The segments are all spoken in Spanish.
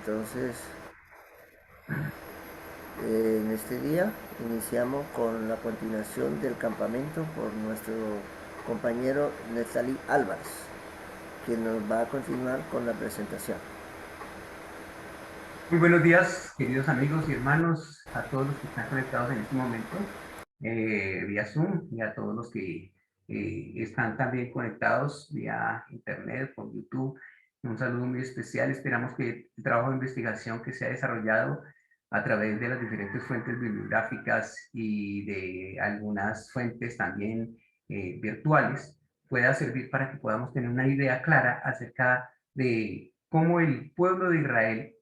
Entonces, en este día iniciamos con la continuación del campamento por nuestro compañero Netzali Álvarez, quien nos va a continuar con la presentación. Muy buenos días, queridos amigos y hermanos, a todos los que están conectados en este momento vía Zoom y a todos los que están también conectados vía Internet, por YouTube. Un saludo muy especial. Esperamos que el trabajo de investigación que se ha desarrollado a través de las diferentes fuentes bibliográficas y de algunas fuentes también virtuales pueda servir para que podamos tener una idea clara acerca de cómo el pueblo de Israel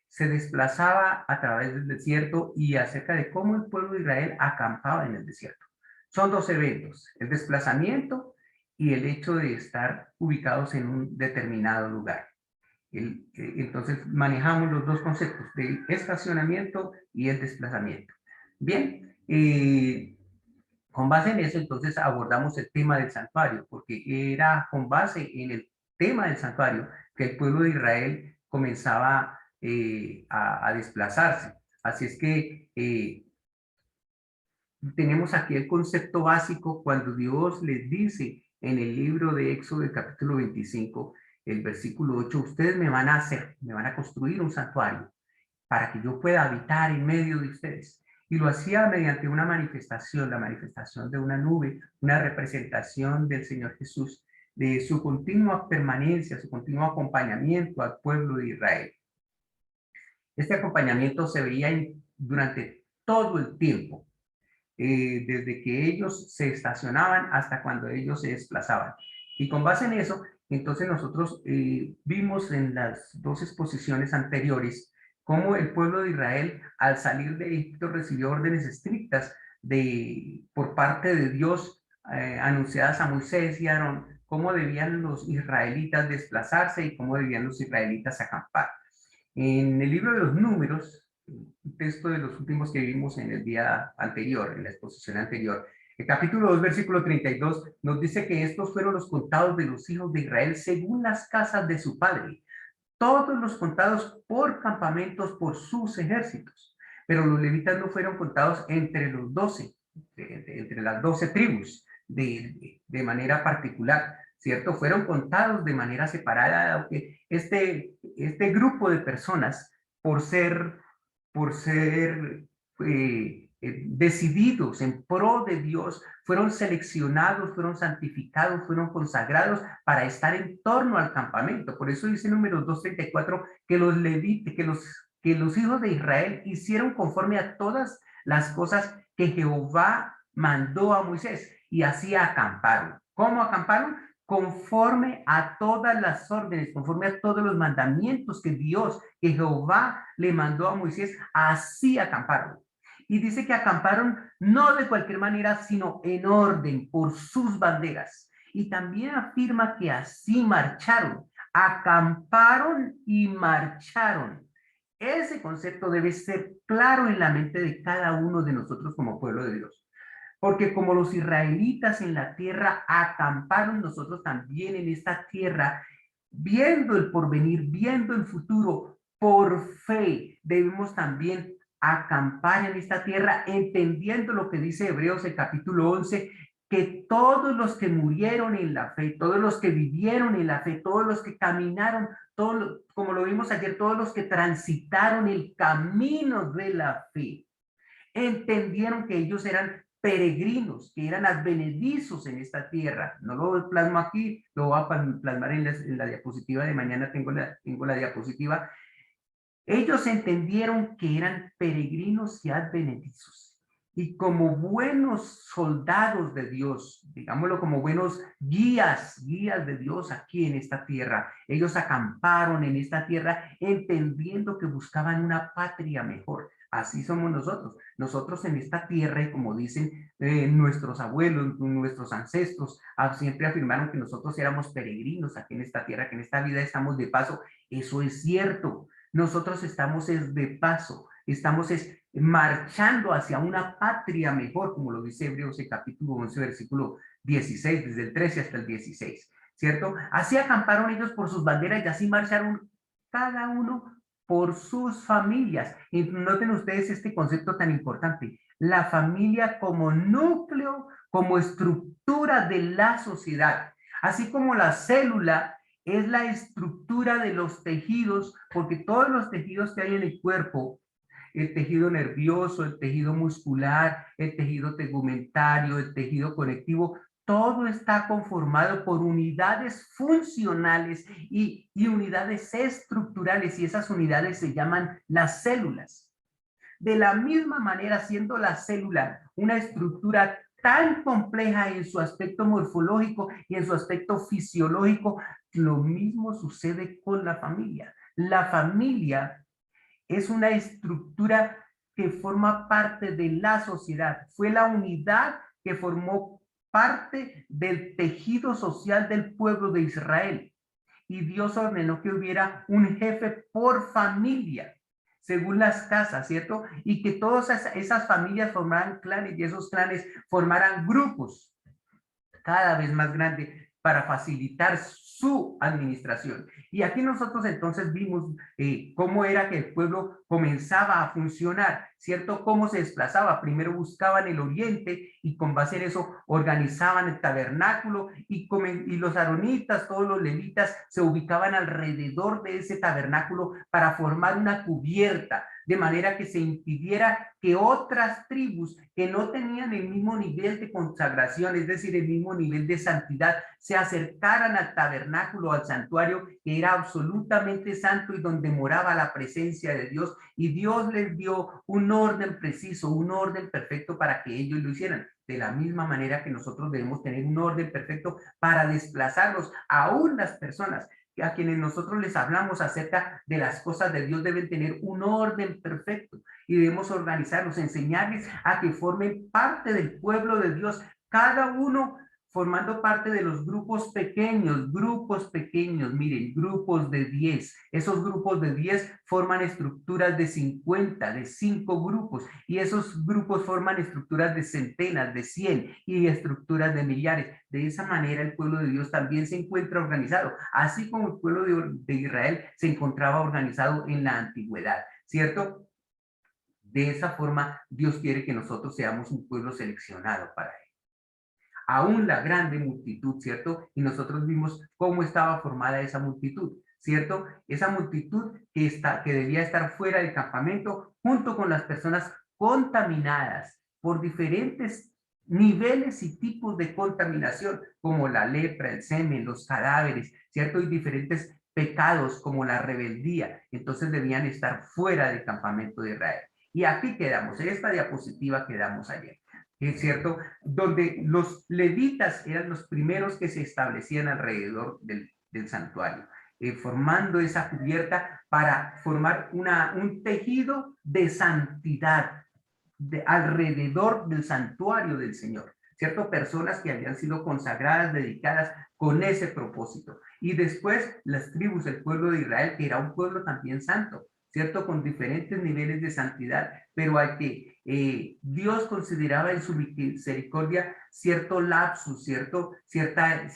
se desplazaba a través del desierto y acerca de cómo el pueblo de Israel acampaba en el desierto. Son dos eventos, el desplazamiento y el hecho de estar ubicados en un determinado lugar. Entonces manejamos los dos conceptos de estacionamiento y el desplazamiento. Bien, con base en eso entonces abordamos el tema del santuario, porque era con base en el tema del santuario que el pueblo de Israel comenzaba a desplazarse. Así es que tenemos aquí el concepto básico cuando Dios les dice en el libro de Éxodo, el capítulo 25, el versículo 8, ustedes me van a hacer, me van a construir un santuario para que yo pueda habitar en medio de ustedes. Y lo hacía mediante una manifestación, la manifestación de una nube, una representación del Señor Jesús, de su continua permanencia, su continuo acompañamiento al pueblo de Israel. Este acompañamiento se veía durante todo el tiempo, desde que ellos se estacionaban hasta cuando ellos se desplazaban. Y con base en eso, entonces nosotros vimos en las dos exposiciones anteriores cómo el pueblo de Israel al salir de Egipto recibió órdenes estrictas por parte de Dios anunciadas a Moisés y Aarón, cómo debían los israelitas desplazarse y cómo debían los israelitas acampar. En el libro de los números, un texto de los últimos que vimos en el día anterior, en la exposición anterior, el capítulo 2, versículo 32, nos dice que estos fueron los contados de los hijos de Israel según las casas de su padre, todos los contados por campamentos por sus ejércitos, pero los levitas no fueron contados entre los 12, entre las 12 tribus, de manera particular, ¿cierto? Fueron contados de manera separada, aunque este grupo de personas, por ser decididos en pro de Dios, fueron seleccionados, fueron santificados, fueron consagrados para estar en torno al campamento. Por eso dice Números 2:34 que los levitas, que los hijos de Israel hicieron conforme a todas las cosas que Jehová mandó a Moisés y así acamparon. ¿Cómo acamparon? Conforme a todas las órdenes, conforme a todos los mandamientos que Dios, que Jehová le mandó a Moisés, así acamparon. Y dice que acamparon no de cualquier manera, sino en orden, por sus banderas. Y también afirma que así marcharon, acamparon y marcharon. Ese concepto debe ser claro en la mente de cada uno de nosotros como pueblo de Dios. Porque como los israelitas en la tierra acamparon, nosotros también en esta tierra, viendo el porvenir, viendo el futuro, por fe, debemos también acampar en esta tierra, entendiendo lo que dice Hebreos el capítulo 11, que todos los que murieron en la fe, todos los que vivieron en la fe, todos los que caminaron, todos, como lo vimos ayer, todos los que transitaron el camino de la fe, entendieron que ellos eran peregrinos, que eran advenedizos en esta tierra. No lo plasmo aquí, lo voy a plasmar en la diapositiva de mañana, tengo la diapositiva. Ellos entendieron que eran peregrinos y advenedizos. Y como buenos soldados de Dios, digámoslo como buenos guías de Dios aquí en esta tierra, ellos acamparon en esta tierra entendiendo que buscaban una patria mejor. Así somos nosotros. Nosotros en esta tierra, y como dicen nuestros abuelos, nuestros ancestros, siempre afirmaron que nosotros éramos peregrinos aquí en esta tierra, que en esta vida estamos de paso. Eso es cierto. Nosotros estamos de paso, estamos marchando hacia una patria mejor, como lo dice Hebreos el capítulo 11, versículo 16, desde el 13 hasta el 16, ¿cierto? Así acamparon ellos por sus banderas y así marcharon cada uno por sus familias. Y noten ustedes este concepto tan importante, la familia como núcleo, como estructura de la sociedad, así como la célula es la estructura de los tejidos, porque todos los tejidos que hay en el cuerpo, el tejido nervioso, el tejido muscular, el tejido tegumentario, el tejido conectivo, todo está conformado por unidades funcionales y unidades estructurales, y esas unidades se llaman las células. De la misma manera, siendo la célula una estructura tan compleja en su aspecto morfológico y en su aspecto fisiológico, lo mismo sucede con la familia. La familia es una estructura que forma parte de la sociedad. Fue la unidad que formó parte del tejido social del pueblo de Israel. Y Dios ordenó que hubiera un jefe por familia, según las casas, ¿cierto? Y que todas esas familias formaran clanes y esos clanes formaran grupos cada vez más grandes para facilitar su administración. Y aquí nosotros entonces vimos cómo era que el pueblo comenzaba a funcionar, ¿cierto? Cómo se desplazaba. Primero buscaban el oriente y con base en eso organizaban el tabernáculo y los aronitas, todos los levitas se ubicaban alrededor de ese tabernáculo para formar una cubierta, de manera que se impidiera que otras tribus que no tenían el mismo nivel de consagración, es decir, el mismo nivel de santidad, se acercaran al tabernáculo, al santuario, que era absolutamente santo y donde moraba la presencia de Dios. Y Dios les dio un orden preciso, un orden perfecto para que ellos lo hicieran. De la misma manera que nosotros debemos tener un orden perfecto para desplazarlos, aún las personas a quienes nosotros les hablamos acerca de las cosas de Dios deben tener un orden perfecto y debemos organizarlos, enseñarles a que formen parte del pueblo de Dios, cada uno formando parte de los grupos pequeños, miren, grupos de 10. Esos grupos de 10 forman estructuras de 50, de 5 grupos, y esos grupos forman estructuras de centenas, de 100 y estructuras de millares. De esa manera el pueblo de Dios también se encuentra organizado, así como el pueblo de Israel se encontraba organizado en la antigüedad, ¿cierto? De esa forma, Dios quiere que nosotros seamos un pueblo seleccionado para él. Aún la grande multitud, ¿cierto? Y nosotros vimos cómo estaba formada esa multitud, ¿cierto? Esa multitud que debía estar fuera del campamento junto con las personas contaminadas por diferentes niveles y tipos de contaminación, como la lepra, el semen, los cadáveres, ¿cierto? Y diferentes pecados como la rebeldía. Entonces debían estar fuera del campamento de Israel. Y aquí quedamos, en esta diapositiva quedamos ayer, es cierto, donde los levitas eran los primeros que se establecían alrededor del santuario, formando esa cubierta para formar un tejido de santidad alrededor del santuario del Señor, ¿cierto? Personas que habían sido consagradas, dedicadas con ese propósito. Y después las tribus, el pueblo de Israel, que era un pueblo también santo, ¿cierto? Con diferentes niveles de santidad, pero al que Dios consideraba en su misericordia cierto lapsus, cierta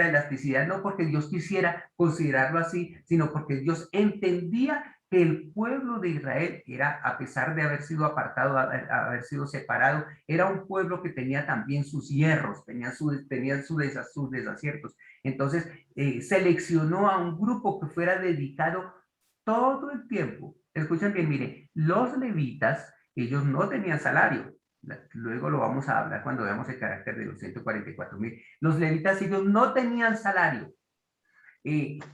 elasticidad, no porque Dios quisiera considerarlo así, sino porque Dios entendía que el pueblo de Israel era, a pesar de haber sido apartado, haber sido separado, era un pueblo que tenía también sus hierros, tenían sus desaciertos. Entonces, seleccionó a un grupo que fuera dedicado todo el tiempo. Escuchen bien, mire, los levitas, ellos no tenían salario. Luego lo vamos a hablar cuando veamos el carácter de los 144,000. Los levitas, ellos no tenían salario.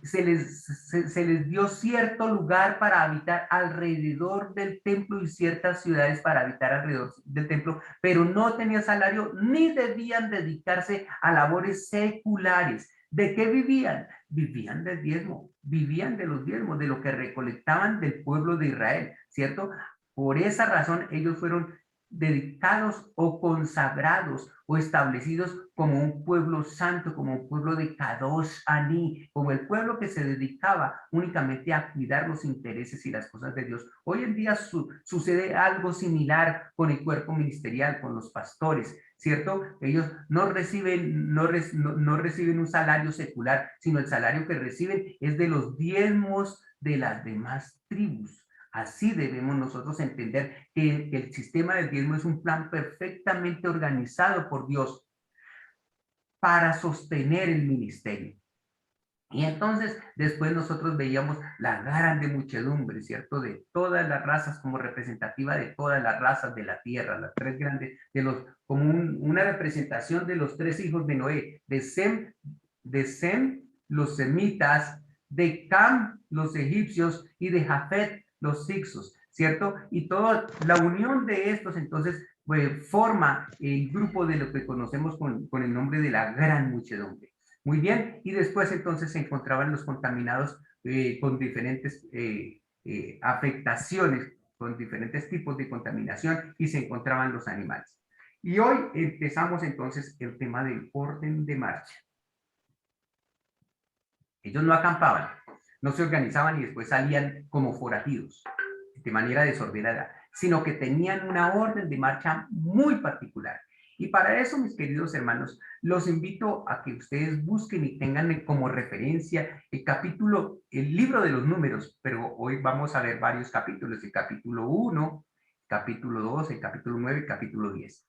Se les dio cierto lugar para habitar alrededor del templo y ciertas ciudades para habitar alrededor del templo, pero no tenían salario ni debían dedicarse a labores seculares. ¿De qué vivían? Vivían del diezmo, vivían de los diezmos, de lo que recolectaban del pueblo de Israel, ¿cierto? Por esa razón ellos fueron dedicados o consagrados o establecidos como un pueblo santo, como un pueblo de Kadosh Ani, como el pueblo que se dedicaba únicamente a cuidar los intereses y las cosas de Dios. Hoy en día sucede algo similar con el cuerpo ministerial, con los pastores, ¿cierto? Ellos no reciben un salario secular, sino el salario que reciben es de los diezmos de las demás tribus. Así debemos nosotros entender que el sistema del diezmo es un plan perfectamente organizado por Dios para sostener el ministerio. Y entonces después nosotros veíamos la grande muchedumbre, ¿cierto? De todas las razas, como representativa de todas las razas de la tierra, las tres grandes, como una representación de los tres hijos de Noé, de Sem, los semitas, de Cam, los egipcios, y de Jafet, los hicsos, ¿cierto? Y toda la unión de estos entonces forma el grupo de lo que conocemos con el nombre de la gran muchedumbre. Muy bien, y después entonces se encontraban los contaminados con diferentes afectaciones, con diferentes tipos de contaminación, y se encontraban los animales. Y hoy empezamos entonces el tema del orden de marcha. Ellos no acampaban, no se organizaban y después salían como forajidos, de manera desordenada, sino que tenían una orden de marcha muy particular. Y para eso, mis queridos hermanos, los invito a que ustedes busquen y tengan como referencia el libro de los números, pero hoy vamos a ver varios capítulos, el capítulo 1, capítulo 2, el capítulo 9, el capítulo 10.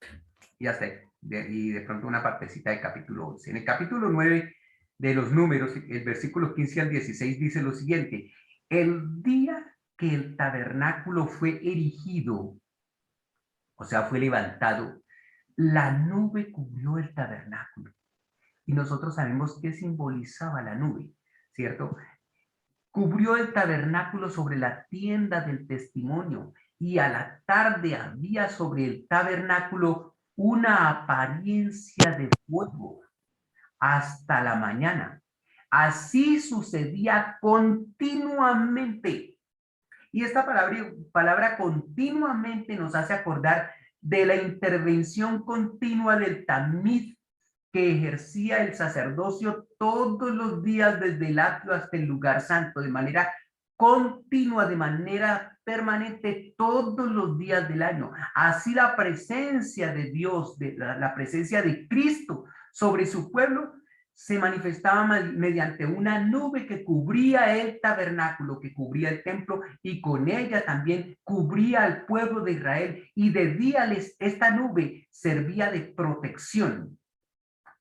Y hasta y de pronto una partecita del capítulo 11. En el capítulo 9 de los números, el versículo 15 al 16 dice lo siguiente: el día que el tabernáculo fue erigido, o sea, fue levantado, la nube cubrió el tabernáculo. Y nosotros sabemos qué simbolizaba la nube, ¿cierto? Cubrió el tabernáculo sobre la tienda del testimonio, y a la tarde había sobre el tabernáculo una apariencia de fuego hasta la mañana. Así sucedía continuamente. Y esta palabra continuamente nos hace acordar de la intervención continua del Tamid que ejercía el sacerdocio todos los días desde el atrio hasta el lugar santo, de manera continua, de manera permanente, todos los días del año. Así la presencia de Dios, la presencia de Cristo sobre su pueblo, se manifestaba mediante una nube que cubría el tabernáculo, que cubría el templo, y con ella también cubría al pueblo de Israel. Y de día esta nube servía de protección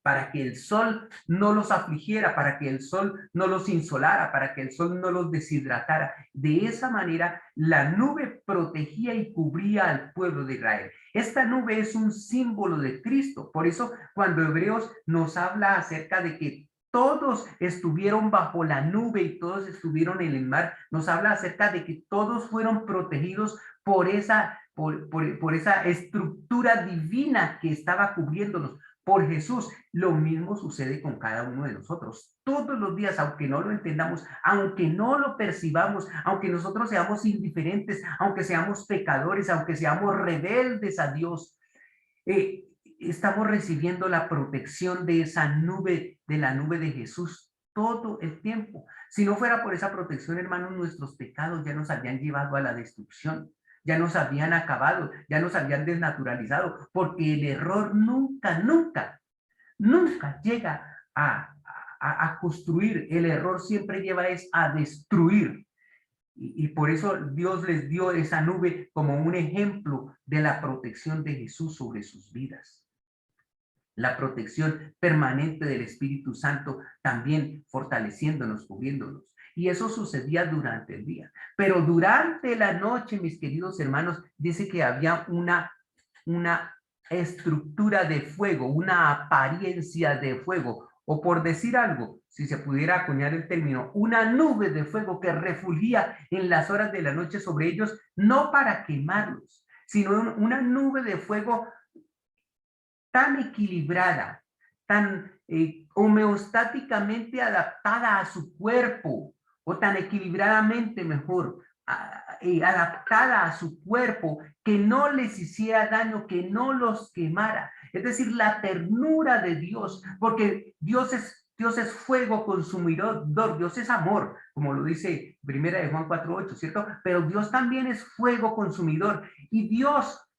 para que el sol no los afligiera, para que el sol no los insolara, para que el sol no los deshidratara. De esa manera, la nube protegía y cubría al pueblo de Israel. Esta nube es un símbolo de Cristo. Por eso, cuando Hebreos nos habla acerca de que todos estuvieron bajo la nube y todos estuvieron en el mar, nos habla acerca de que todos fueron protegidos por esa estructura divina que estaba cubriéndonos. Por Jesús. Lo mismo sucede con cada uno de nosotros. Todos los días, aunque no lo entendamos, aunque no lo percibamos, aunque nosotros seamos indiferentes, aunque seamos pecadores, aunque seamos rebeldes a Dios, estamos recibiendo la protección de esa nube, de la nube de Jesús, todo el tiempo. Si no fuera por esa protección, hermanos, nuestros pecados ya nos habían llevado a la destrucción. Ya nos habían acabado, ya nos habían desnaturalizado, porque el error nunca llega a construir. El error siempre lleva a destruir. Y por eso Dios les dio esa nube como un ejemplo de la protección de Jesús sobre sus vidas. La protección permanente del Espíritu Santo también fortaleciéndonos, cubriéndonos. Y eso sucedía durante el día. Pero durante la noche, mis queridos hermanos, dice que había una estructura de fuego, una apariencia de fuego, o por decir algo, si se pudiera acuñar el término, una nube de fuego que refulgía en las horas de la noche sobre ellos, no para quemarlos, sino una nube de fuego tan equilibrada, tan homeostáticamente adaptada a su cuerpo, o tan equilibradamente mejor, adaptada a su cuerpo, que no les hiciera daño, que no los quemara. Es decir, la ternura de Dios, porque Dios es fuego consumidor, Dios es amor, como lo dice 1 Juan 4:8, ¿cierto? Pero Dios también es fuego consumidor, y Dios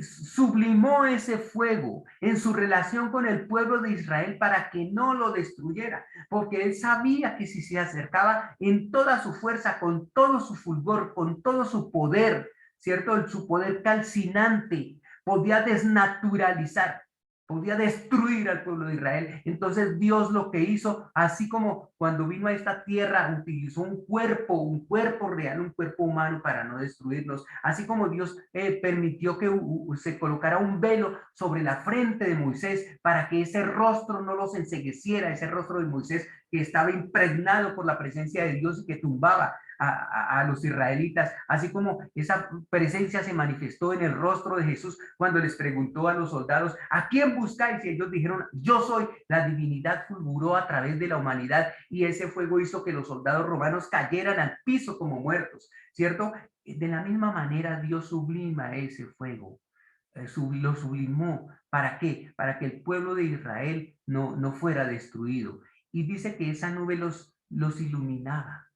sublimó ese fuego en su relación con el pueblo de Israel para que no lo destruyera, porque él sabía que si se acercaba en toda su fuerza, con todo su fulgor, con todo su poder, ¿cierto? Su poder calcinante, podía desnaturalizar, podía destruir al pueblo de Israel. Entonces Dios lo que hizo, así como cuando vino a esta tierra, utilizó un cuerpo real, un cuerpo humano para no destruirlos, así como Dios permitió que se colocara un velo sobre la frente de Moisés para que ese rostro no los encegueciera, ese rostro de Moisés que estaba impregnado por la presencia de Dios y que tumbaba a los israelitas, así como esa presencia se manifestó en el rostro de Jesús cuando les preguntó a los soldados, ¿a quién buscáis? Y ellos dijeron, yo soy. La divinidad fulguró a través de la humanidad y ese fuego hizo que los soldados romanos cayeran al piso como muertos, ¿cierto? De la misma manera Dios sublima ese fuego, lo sublimó. ¿Para qué? Para que el pueblo de Israel no fuera destruido. Y dice que esa nube los iluminaba.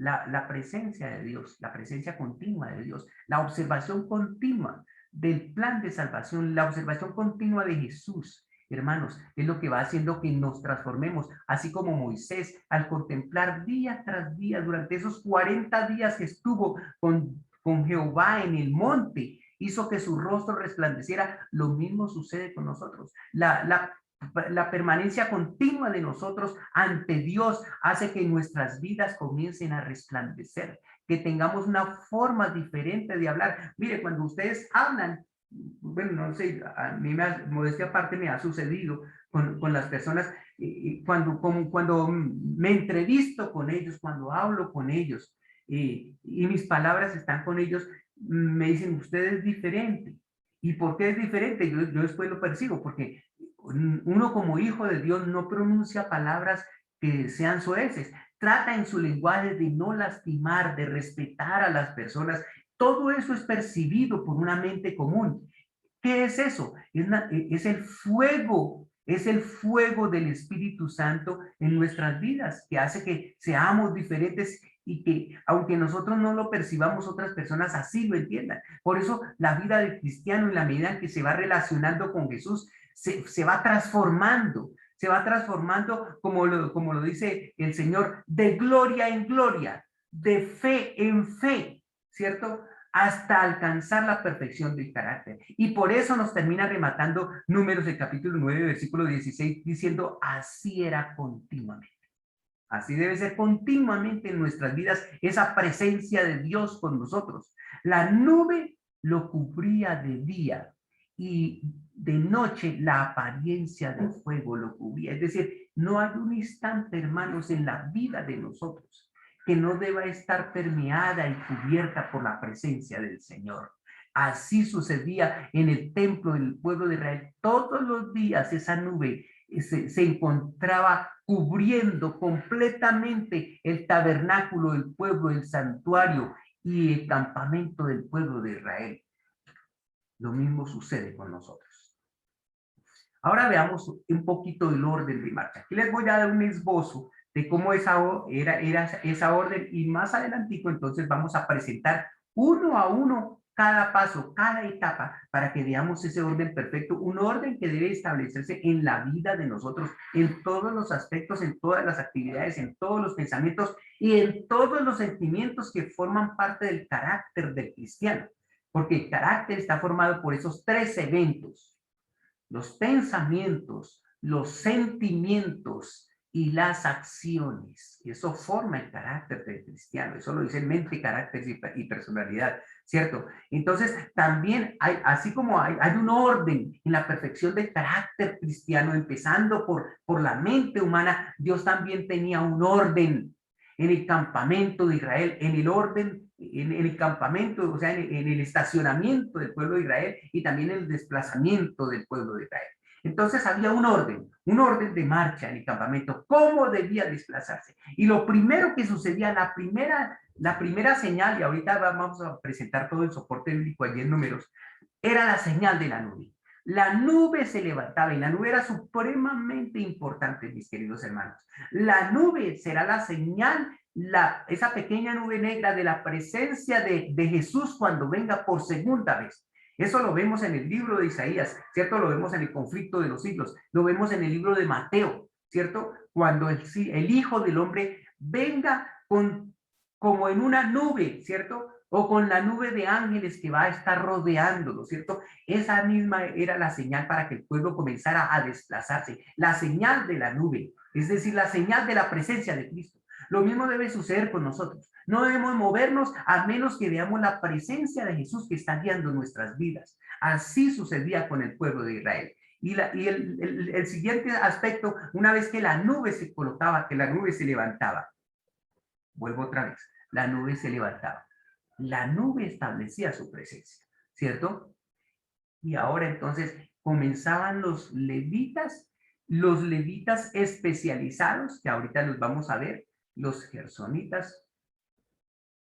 La presencia de Dios, la presencia continua de Dios, la observación continua del plan de salvación, la observación continua de Jesús, hermanos, es lo que va haciendo que nos transformemos, así como Moisés, al contemplar día tras día, durante esos 40 días que estuvo con Jehová en el monte, hizo que su rostro resplandeciera. Lo mismo sucede con nosotros. La permanencia continua de nosotros ante Dios hace que nuestras vidas comiencen a resplandecer, que tengamos una forma diferente de hablar. Mire, cuando ustedes hablan, bueno, no sé, a mí modestia aparte me ha sucedido con las personas, cuando me entrevisto con ellos, cuando hablo con ellos, y mis palabras están con ellos, me dicen, usted es diferente. ¿Y por qué es diferente? Yo después lo percibo, porque uno como hijo de Dios no pronuncia palabras que sean soeces, trata en su lenguaje de no lastimar, de respetar a las personas. Todo eso es percibido por una mente común. ¿Qué es eso? Es el fuego del Espíritu Santo en nuestras vidas, que hace que seamos diferentes y que, aunque nosotros no lo percibamos, otras personas así lo entiendan. Por eso la vida del cristiano, en la medida en que se va relacionando con Jesús, se va transformando como lo dice el Señor, de gloria en gloria, de fe en fe, ¿cierto? Hasta alcanzar la perfección del carácter. Y por eso nos termina rematando Números del capítulo 9, versículo 16, diciendo, así era continuamente. Así debe ser continuamente en nuestras vidas esa presencia de Dios con nosotros. La nube lo cubría de día y de noche la apariencia de fuego lo cubría. Es decir, no hay un instante, hermanos, en la vida de nosotros que no deba estar permeada y cubierta por la presencia del Señor. Así sucedía en el templo del pueblo de Israel. Todos los días esa nube se encontraba cubriendo completamente el tabernáculo del pueblo, el santuario y el campamento del pueblo de Israel. Lo mismo sucede con nosotros. Ahora veamos un poquito el orden de marcha. Aquí les voy a dar un esbozo de cómo era esa orden y más adelantico entonces vamos a presentar uno a uno cada paso, cada etapa, para que veamos ese orden perfecto, un orden que debe establecerse en la vida de nosotros, en todos los aspectos, en todas las actividades, en todos los pensamientos y en todos los sentimientos que forman parte del carácter del cristiano, porque el carácter está formado por esos tres eventos: los pensamientos, los sentimientos y las acciones. Eso forma el carácter del cristiano. Eso lo dice mente, carácter y personalidad, ¿cierto? Entonces, también así como hay un orden en la perfección del carácter cristiano, empezando por la mente humana, Dios también tenía un orden en el campamento de Israel, en el orden, en el campamento, o sea, en el estacionamiento del pueblo de Israel y también en el desplazamiento del pueblo de Israel. Entonces había un orden de marcha en el campamento, cómo debía desplazarse. Y lo primero que sucedía, la primera señal, y ahorita vamos a presentar todo el soporte bíblico allí en Números, era la señal de la nube. La nube se levantaba y la nube era supremamente importante, mis queridos hermanos. La nube será la señal, esa pequeña nube negra de la presencia de Jesús cuando venga por segunda vez. Eso lo vemos en el libro de Isaías, ¿cierto? Lo vemos en el conflicto de los siglos, lo vemos en el libro de Mateo, ¿cierto? Cuando el Hijo del Hombre venga como en una nube, ¿cierto? O con la nube de ángeles que va a estar rodeándolo, ¿cierto? Esa misma era la señal para que el pueblo comenzara a desplazarse, la señal de la nube, es decir, la señal de la presencia de Cristo. Lo mismo debe suceder con nosotros. No debemos movernos a menos que veamos la presencia de Jesús que está guiando nuestras vidas. Así sucedía con el pueblo de Israel. Y el siguiente aspecto, una vez que la nube se colocaba, que la nube se levantaba, vuelvo otra vez, la nube se levantaba. La nube establecía su presencia, ¿cierto? Y ahora entonces comenzaban los levitas especializados, que ahorita los vamos a ver, los gersonitas,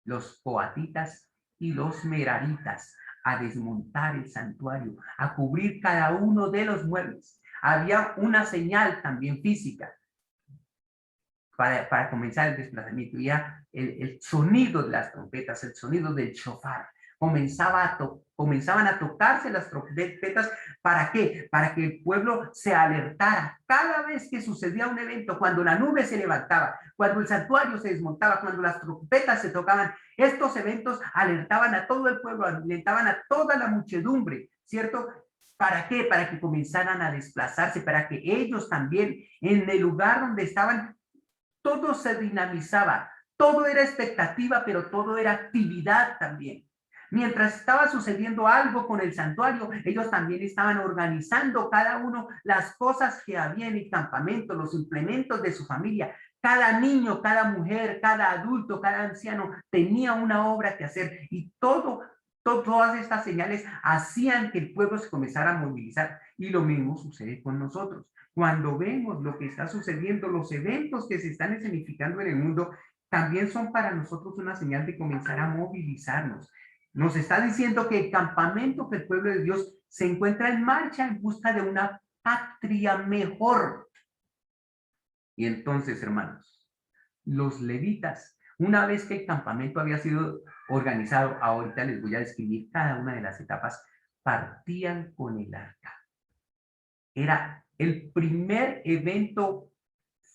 los coatitas y los meraritas, a desmontar el santuario, a cubrir cada uno de los muebles. Había una señal también física para comenzar el desplazamiento. Ya el sonido de las trompetas, el sonido del shofar, comenzaban a tocarse las trompetas. ¿Para qué? Para que el pueblo se alertara cada vez que sucedía un evento, cuando la nube se levantaba, cuando el santuario se desmontaba, cuando las trompetas se tocaban. Estos eventos alertaban a todo el pueblo, alertaban a toda la muchedumbre, ¿cierto? ¿Para qué? Para que comenzaran a desplazarse, para que ellos también, en el lugar donde estaban, todo se dinamizaba, todo era expectativa, pero todo era actividad también. Mientras estaba sucediendo algo con el santuario, ellos también estaban organizando cada uno las cosas que había en el campamento, los implementos de su familia. Cada niño, cada mujer, cada adulto, cada anciano tenía una obra que hacer y todas estas señales hacían que el pueblo se comenzara a movilizar. Y lo mismo sucede con nosotros. Cuando vemos lo que está sucediendo, los eventos que se están escenificando en el mundo, también son para nosotros una señal de comenzar a movilizarnos. Nos está diciendo que el campamento, que el pueblo de Dios se encuentra en marcha en busca de una patria mejor. Y entonces, hermanos, los levitas, una vez que el campamento había sido organizado, ahorita les voy a describir cada una de las etapas, partían con el arca. Era el primer evento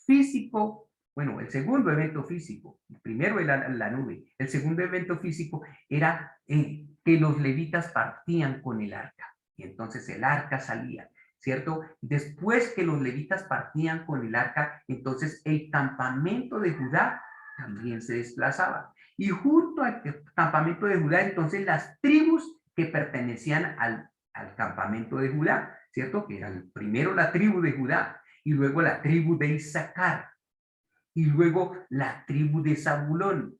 físico, bueno, el segundo evento físico, el primero era la nube, el segundo evento físico era que los levitas partían con el arca, y entonces el arca salía, ¿cierto? Después que los levitas partían con el arca, entonces el campamento de Judá también se desplazaba, y junto al campamento de Judá, entonces las tribus que pertenecían al campamento de Judá, ¿cierto? Que era primero la tribu de Judá, y luego la tribu de Isaacar, y luego la tribu de Zabulón.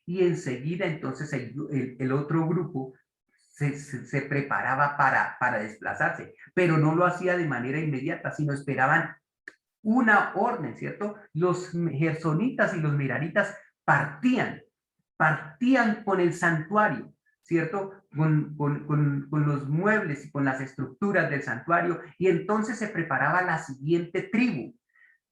Y enseguida entonces el otro grupo se preparaba para desplazarse, pero no lo hacía de manera inmediata, sino esperaban una orden, ¿cierto? Los gersonitas y los meraritas partían con el santuario, ¿cierto? Con los muebles y con las estructuras del santuario, y entonces se preparaba la siguiente tribu.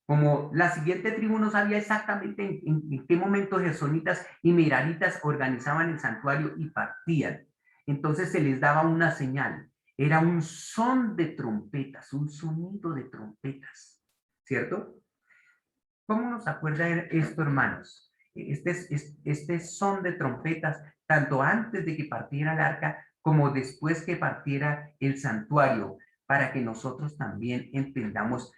Como la siguiente tribu no sabía exactamente en qué momento gersonitas y meraritas organizaban el santuario y partían. Entonces se les daba una señal. Era un son de trompetas, un sonido de trompetas, ¿cierto? ¿Cómo nos acuerda esto, hermanos? Este son de trompetas, tanto antes de que partiera el arca como después que partiera el santuario, para que nosotros también entendamos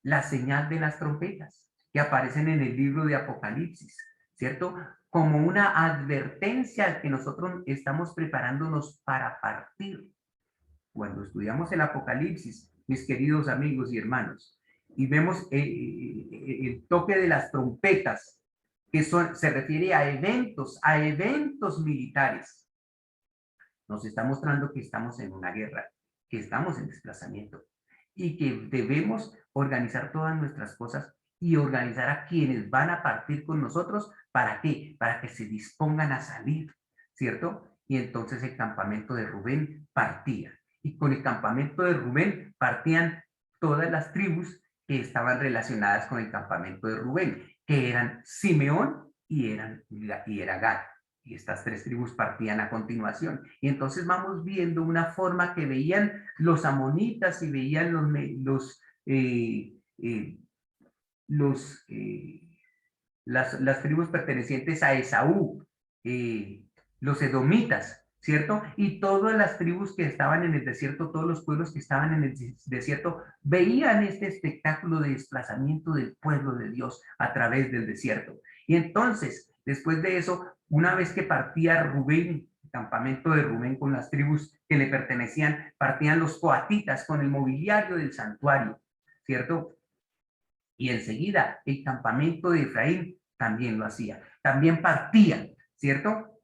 la señal de las trompetas que aparecen en el libro de Apocalipsis, ¿cierto? Como una advertencia que nosotros estamos preparándonos para partir. Cuando estudiamos el Apocalipsis, mis queridos amigos y hermanos, y vemos el toque de las trompetas, que se refiere a eventos militares, nos está mostrando que estamos en una guerra, que estamos en desplazamiento y que debemos organizar todas nuestras cosas y organizar a quienes van a partir con nosotros. ¿Para qué? Para que se dispongan a salir, ¿cierto? Y entonces el campamento de Rubén partía. Y con el campamento de Rubén partían todas las tribus que estaban relacionadas con el campamento de Rubén, que eran Simeón y era Gad. Y estas 3 tribus partían a continuación. Y entonces vamos viendo una forma que veían los amonitas y veían los, las tribus pertenecientes a Esaú, los edomitas, ¿cierto? Y todas las tribus que estaban en el desierto, todos los pueblos que estaban en el desierto, veían este espectáculo de desplazamiento del pueblo de Dios a través del desierto. Y entonces, después de eso, una vez que partía Rubén, el campamento de Rubén con las tribus que le pertenecían, partían los coatitas con el mobiliario del santuario, ¿cierto? Y enseguida el campamento de Efraín también lo hacía, también partía, ¿cierto?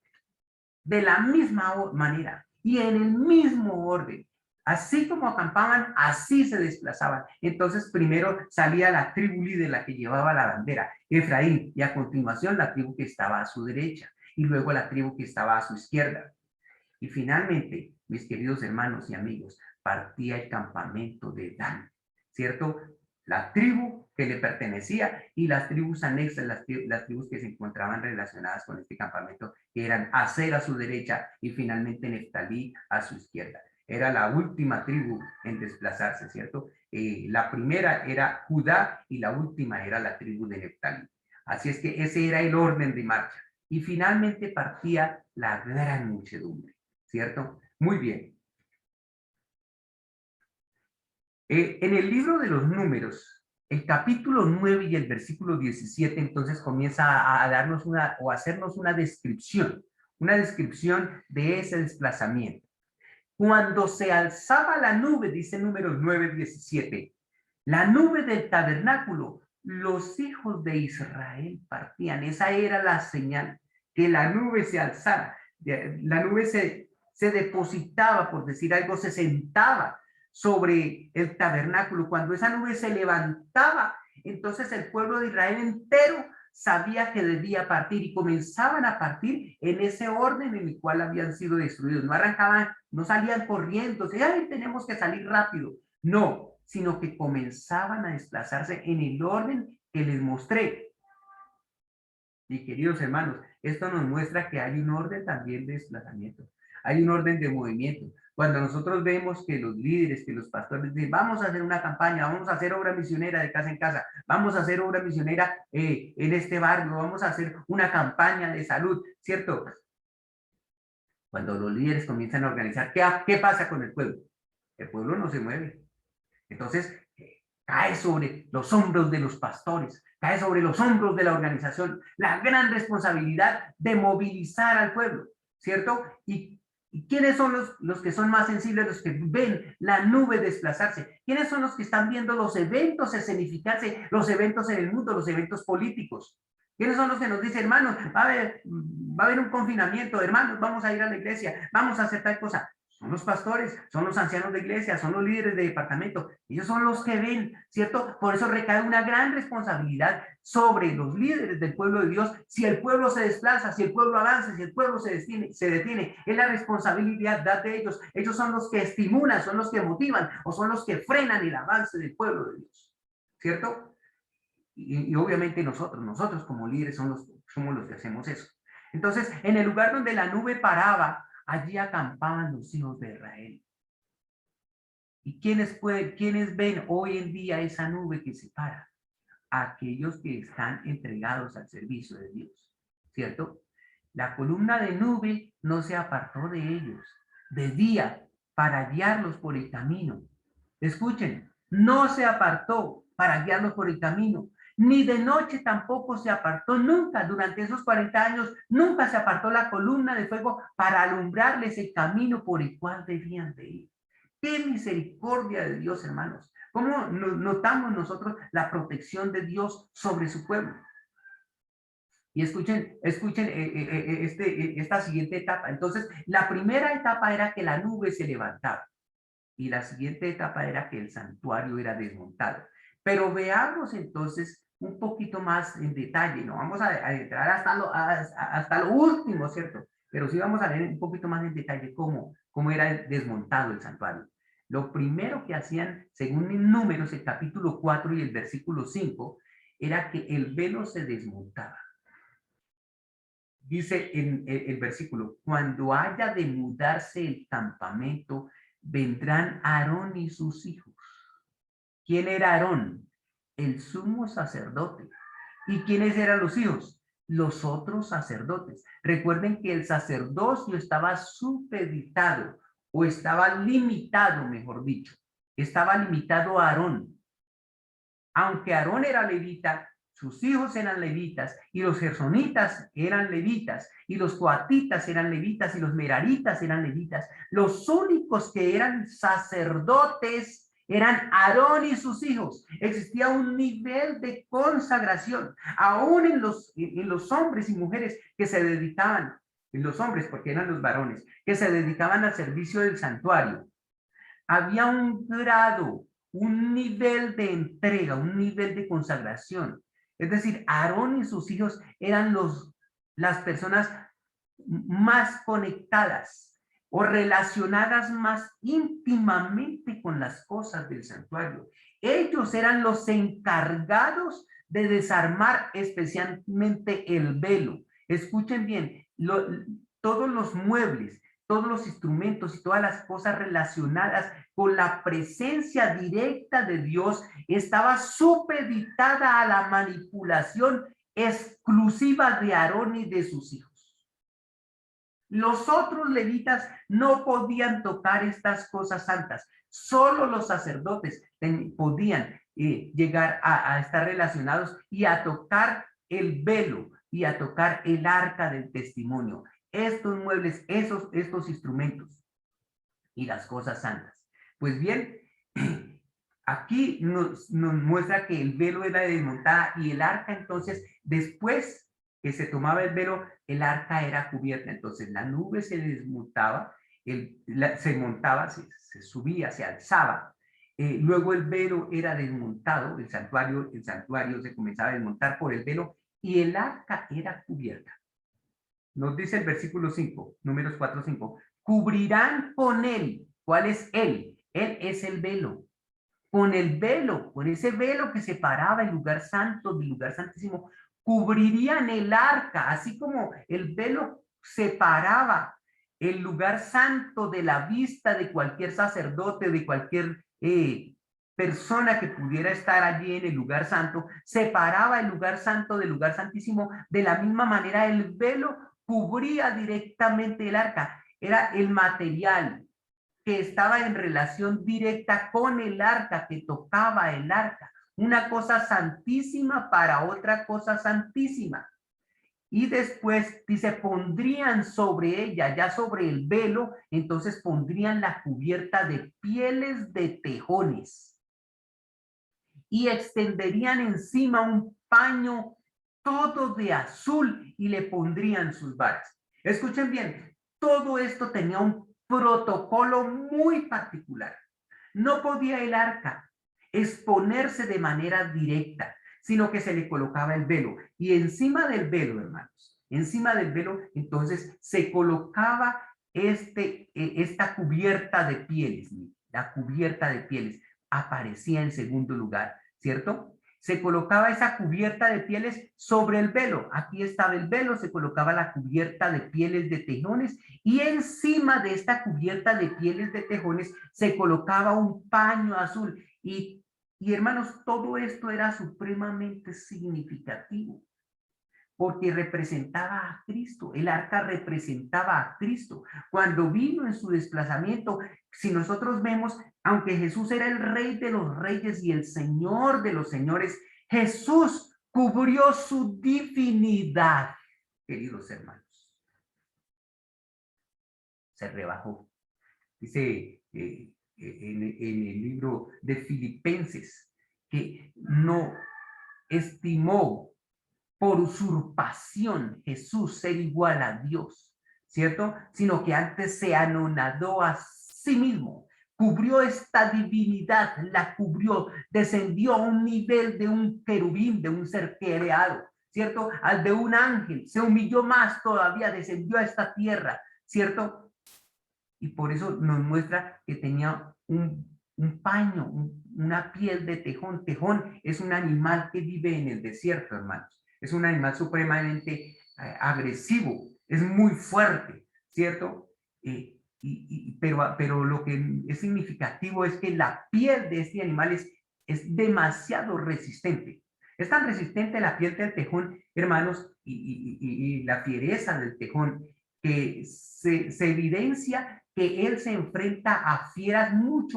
De la misma manera y en el mismo orden. Así como acampaban, así se desplazaban. Entonces primero salía la tribu líder, la que llevaba la bandera, Efraín, y a continuación la tribu que estaba a su derecha, y luego la tribu que estaba a su izquierda. Y finalmente, mis queridos hermanos y amigos, partía el campamento de Dan, ¿cierto? La tribu que le pertenecía y las tribus anexas, las tribus que se encontraban relacionadas con este campamento, que eran Aser a su derecha y finalmente Neftalí a su izquierda. Era la última tribu en desplazarse, ¿cierto? La primera era Judá y la última era la tribu de Neftalí. Así es que ese era el orden de marcha. Y finalmente partía la gran muchedumbre, ¿cierto? Muy bien. En el libro de los números, el capítulo 9 y el versículo 17, entonces comienza a darnos o a hacernos una descripción de ese desplazamiento. Cuando se alzaba la nube, dice números 9, 17, la nube del tabernáculo, los hijos de Israel partían. Esa era la señal, que la nube se alzara. La nube se depositaba, por decir algo, se sentaba sobre el tabernáculo. Cuando esa nube se levantaba, entonces el pueblo de Israel entero sabía que debía partir y comenzaban a partir en ese orden en el cual habían sido destruidos. No arrancaban, no salían corriendo, ay, tenemos que salir rápido. No, sino que comenzaban a desplazarse en el orden que les mostré. Y queridos hermanos, esto nos muestra que hay un orden también de desplazamiento, hay un orden de movimiento. Cuando nosotros vemos que los líderes, que los pastores dicen, vamos a hacer una campaña, vamos a hacer obra misionera de casa en casa, vamos a hacer obra misionera en este barrio, vamos a hacer una campaña de salud, ¿cierto? Cuando los líderes comienzan a organizar, ¿qué pasa con el pueblo? El pueblo no se mueve. Entonces, cae sobre los hombros de los pastores, cae sobre los hombros de la organización la gran responsabilidad de movilizar al pueblo, ¿cierto? ¿Y quiénes son los que son más sensibles, los que ven la nube desplazarse? ¿Quiénes son los que están viendo los eventos escenificarse, los eventos en el mundo, los eventos políticos? ¿Quiénes son los que nos dicen, hermanos, va a haber un confinamiento, hermanos, vamos a ir a la iglesia, vamos a hacer tal cosa? Son los pastores, son los ancianos de iglesia, son los líderes de departamento. Ellos son los que ven, ¿cierto? Por eso recae una gran responsabilidad sobre los líderes del pueblo de Dios. Si el pueblo se desplaza, si el pueblo avanza, si el pueblo se detiene, es la responsabilidad de ellos. Ellos son los que estimulan, son los que motivan o son los que frenan el avance del pueblo de Dios, ¿cierto? Y obviamente nosotros como líderes somos los que hacemos eso. Entonces, en el lugar donde la nube paraba, allí acampaban los hijos de Israel. ¿Y quiénes ven hoy en día esa nube que se para? Aquellos que están entregados al servicio de Dios, ¿cierto? La columna de nube no se apartó de ellos de día para guiarlos por el camino. Escuchen, no se apartó para guiarlos por el camino, ni de noche tampoco se apartó nunca. Durante esos 40 años nunca se apartó la columna de fuego para alumbrarles el camino por el cual debían de ir. ¡Qué misericordia de Dios, hermanos! ¿Cómo notamos nosotros la protección de Dios sobre su pueblo? Y escuchen esta siguiente etapa. Entonces, la primera etapa era que la nube se levantaba. Y la siguiente etapa era que el santuario era desmontado. Pero veamos entonces un poquito más en detalle. No vamos a entrar hasta lo último, ¿cierto? Pero sí vamos a ver un poquito más en detalle cómo era desmontado el santuario. Lo primero que hacían, según Números, el capítulo 4 y el versículo 5, era que el velo se desmontaba. dice en el versículo, cuando haya de mudarse el campamento, vendrán Aarón y sus hijos. ¿Quién era Aarón? El sumo sacerdote. ¿Y quiénes eran los hijos? Los otros sacerdotes. Recuerden que el sacerdocio estaba supeditado o estaba limitado, mejor dicho. Estaba limitado a Aarón. Aunque Aarón era levita, sus hijos eran levitas, y los gersonitas eran levitas, y los coatitas eran levitas, y los meraritas eran levitas. Los únicos que eran sacerdotes eran Aarón y sus hijos. Existía un nivel de consagración, aún en los hombres y mujeres que se dedicaban, en los hombres, porque eran los varones, que se dedicaban al servicio del santuario. Había un grado, un nivel de entrega, un nivel de consagración. Es decir, Aarón y sus hijos eran las personas más conectadas o relacionadas más íntimamente con las cosas del santuario. Ellos eran los encargados de desarmar especialmente el velo. Escuchen bien, todos los muebles, todos los instrumentos y todas las cosas relacionadas con la presencia directa de Dios estaba supeditada a la manipulación exclusiva de Aarón y de sus hijos. Los otros levitas no podían tocar estas cosas santas. Solo los sacerdotes podían llegar a estar relacionados y a tocar el velo y a tocar el arca del testimonio. Estos muebles, estos instrumentos y las cosas santas. Pues bien, aquí nos muestra que el velo era desmontada y el arca entonces, después que se tomaba el velo, el arca era cubierta. Entonces la nube se desmontaba, se montaba, se subía, se alzaba. Luego el velo era desmontado, el santuario se comenzaba a desmontar por el velo y el arca era cubierta. Nos dice el versículo 5, números 4, 5. Cubrirán con él. ¿Cuál es él? Él es el velo. Con el velo, con ese velo que separaba el lugar santo del lugar santísimo, cubrirían el arca, así como el velo separaba el lugar santo de la vista de cualquier sacerdote, de cualquier persona que pudiera estar allí en el lugar santo, separaba el lugar santo del lugar santísimo. De la misma manera, el velo cubría directamente el arca. Era el material que estaba en relación directa con el arca, que tocaba el arca. Una cosa santísima para otra cosa santísima. Y después dice, pondrían sobre ella, ya sobre el velo, entonces pondrían la cubierta de pieles de tejones y extenderían encima un paño todo de azul y le pondrían sus varas. Escuchen bien, todo esto tenía un protocolo muy particular. No podía el arca exponerse de manera directa, sino que se le colocaba el velo. Y encima del velo, hermanos, encima del velo, entonces se colocaba esta cubierta de pieles. La cubierta de pieles aparecía en segundo lugar, ¿cierto? Se colocaba esa cubierta de pieles sobre el velo. Aquí estaba el velo, se colocaba la cubierta de pieles de tejones y encima de esta cubierta de pieles de tejones se colocaba un paño azul. Y hermanos, todo esto era supremamente significativo porque representaba a Cristo. El arca representaba a Cristo. Cuando vino en su desplazamiento, si nosotros vemos, aunque Jesús era el Rey de los reyes y el Señor de los señores, Jesús cubrió su divinidad, queridos hermanos. Se rebajó. Dice en el libro de Filipenses que no estimó por usurpación Jesús ser igual a Dios, ¿cierto? Sino que antes se anonadó a sí mismo, cubrió esta divinidad, la cubrió, descendió a un nivel de un querubín, de un ser creado, ¿cierto? Al de un ángel, se humilló más todavía, descendió a esta tierra, ¿cierto? Y por eso nos muestra que tenía un paño, una piel de tejón. Tejón es un animal que vive en el desierto, hermanos. Es un animal supremamente agresivo es muy fuerte, ¿cierto? Pero lo que es significativo es que la piel de este animal es demasiado resistente. Es tan resistente la piel del tejón, hermanos, y la fiereza del tejón, que se evidencia que él se enfrenta a fieras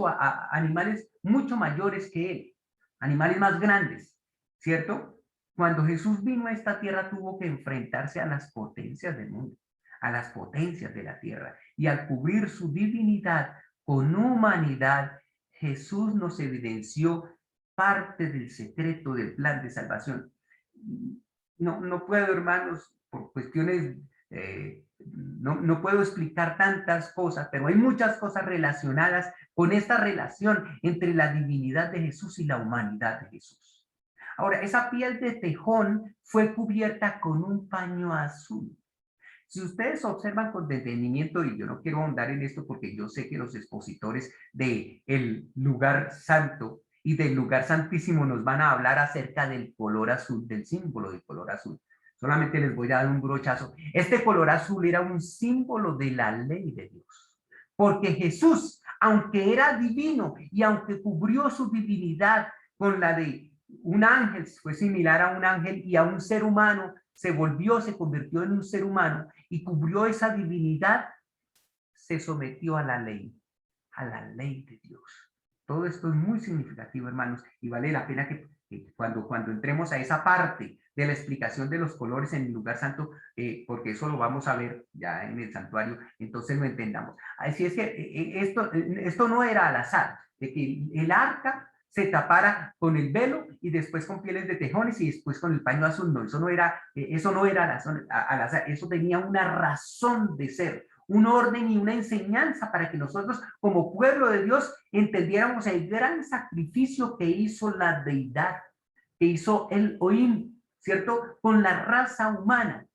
a animales mucho mayores que él, animales más grandes, ¿cierto? Cuando Jesús vino a esta tierra tuvo que enfrentarse a las potencias del mundo, a las potencias de la tierra. Y al cubrir su divinidad con humanidad, Jesús nos evidenció parte del secreto del plan de salvación. No puedo, hermanos, por cuestiones, no puedo explicar tantas cosas, pero hay muchas cosas relacionadas con esta relación entre la divinidad de Jesús y la humanidad de Jesús. Ahora, esa piel de tejón fue cubierta con un paño azul. Si ustedes observan con detenimiento, y yo no quiero ahondar en esto porque yo sé que los expositores del lugar santo y del lugar santísimo nos van a hablar acerca del color azul, del símbolo del color azul. Solamente les voy a dar un brochazo. Este color azul era un símbolo de la ley de Dios. Porque Jesús, aunque era divino y aunque cubrió su divinidad con la de un ángel, fue similar a un ángel y a un ser humano, se convirtió en un ser humano y cubrió esa divinidad, se sometió a la ley de Dios. Todo esto es muy significativo, hermanos, y vale la pena que cuando entremos a esa parte de la explicación de los colores en el lugar santo, porque eso lo vamos a ver ya en el santuario, entonces lo entendamos. Así es que esto no era al azar, de que el arca se tapara con el velo y después con pieles de tejones y después con el paño azul. No, eso no era al azar, eso tenía una razón de ser, un orden y una enseñanza para que nosotros como pueblo de Dios entendiéramos el gran sacrificio que hizo la deidad, que hizo el Elohim, ¿cierto? Con la raza humana,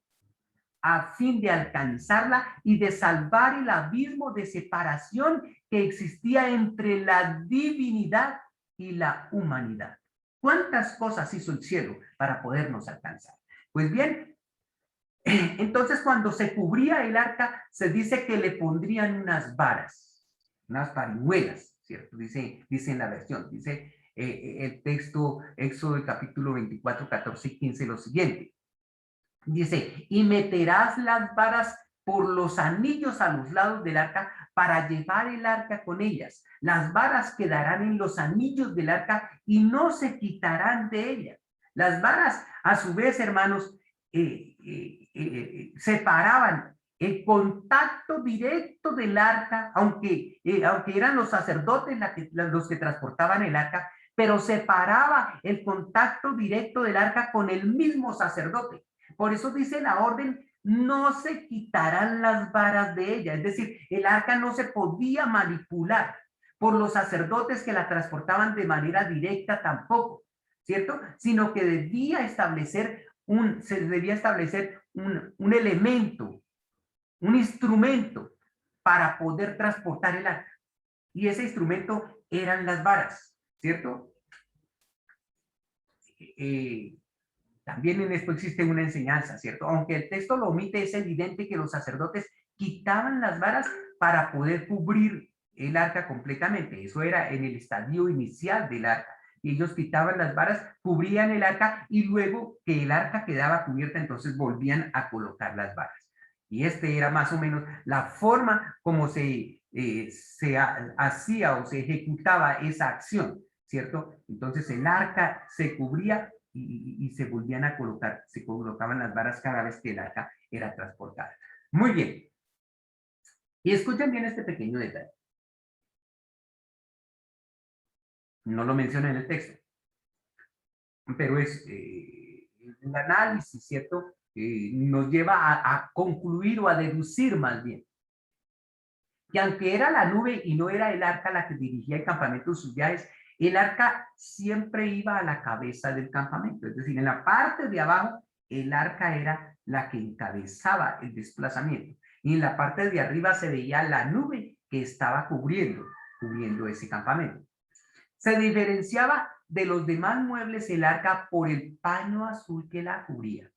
a fin de alcanzarla y de salvar el abismo de separación que existía entre la divinidad y la humanidad. ¿Cuántas cosas hizo el cielo para podernos alcanzar? Pues bien, entonces cuando se cubría el arca, se dice que le pondrían unas varas, unas parihuelas, ¿cierto? Dice en la versión, dice el texto Éxodo capítulo 24, 14 y 15 lo siguiente. Dice, y meterás las varas por los anillos a los lados del arca para llevar el arca con ellas. Las varas quedarán en los anillos del arca y no se quitarán de ella. Las varas, a su vez, hermanos, separaban el contacto directo del arca, aunque eran los sacerdotes los que transportaban el arca, pero separaba el contacto directo del arca con el mismo sacerdote. Por eso dice la orden, no se quitarán las varas de ella. Es decir, el arca no se podía manipular por los sacerdotes que la transportaban de manera directa tampoco, ¿cierto? Sino que se debía establecer un elemento, un instrumento para poder transportar el arca. Y ese instrumento eran las varas, ¿cierto? También en esto existe una enseñanza, ¿cierto? Aunque el texto lo omite, es evidente que los sacerdotes quitaban las varas para poder cubrir el arca completamente. Eso era en el estadio inicial del arca. Y ellos quitaban las varas, cubrían el arca y luego que el arca quedaba cubierta, entonces volvían a colocar las varas. Y este era más o menos la forma como se hacía o se ejecutaba esa acción, ¿cierto? Entonces el arca se cubría y se volvían a colocar, se colocaban las varas cada vez que el arca era transportada. Muy bien. Y escuchen bien este pequeño detalle. No lo menciona en el texto, pero es un análisis, ¿cierto? Nos lleva a concluir o a deducir más bien que aunque era la nube y no era el arca la que dirigía el campamento de sus viajes, el arca siempre iba a la cabeza del campamento, es decir, en la parte de abajo, el arca era la que encabezaba el desplazamiento, y en la parte de arriba se veía la nube que estaba cubriendo ese campamento. Se diferenciaba de los demás muebles el arca por el paño azul que la cubría.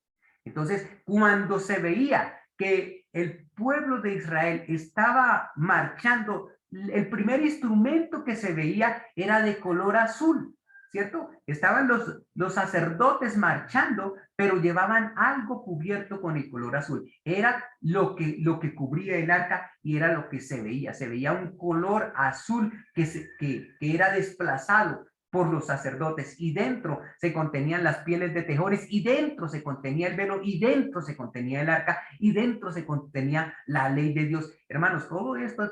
Entonces, cuando se veía que el pueblo de Israel estaba marchando, el primer instrumento que se veía era de color azul, ¿cierto? Estaban los sacerdotes marchando, pero llevaban algo cubierto con el color azul. Era lo que cubría el arca y era lo que se veía un color azul que era desplazado por los sacerdotes, y dentro se contenían las pieles de tejones, y dentro se contenía el velo, y dentro se contenía el arca, y dentro se contenía la ley de Dios. Hermanos, todo esto